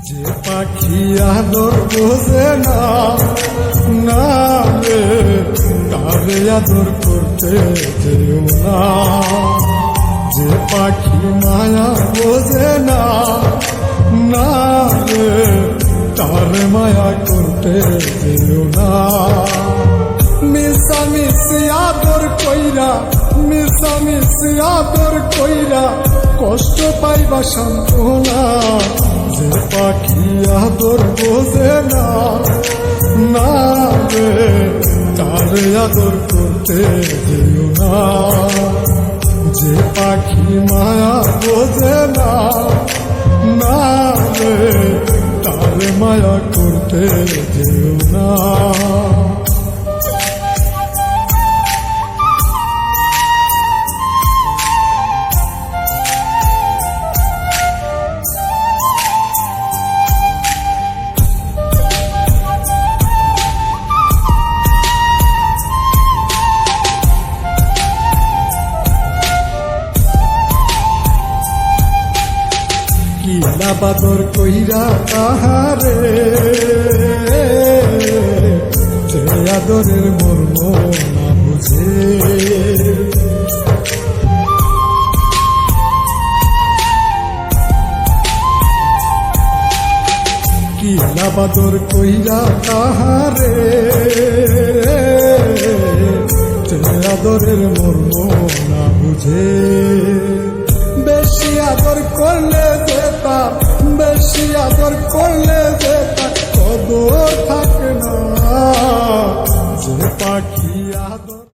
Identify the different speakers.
Speaker 1: যে পাখি আদর বোঝে না, না রে তারে আদর করতে যেও না। যে পাখি মায়া বোঝে না, না রে তারে মায়া করতে যেও না। মিশামিশি আদর কইরা, মিশামিশি আদর কইরা কষ্ট পাইবা সান্ত্বনা। যে পাখি আদর বোঝে না, না রে তারে আদর করতে যেও না। যে পাখি মায়া বোঝে না, না রে তারে মায়া করতে যেও না। কিলা বাদর কইরা তাহারে, সে আদরের মর্ম না বুঝে। কিলা বাদর কইরা তাহারে, সে আদরের মর্ম না বুঝে। বেশি আদর করলে যেতা, বেশি আদর করলে যেতা কদর থাকে না। যে পাখি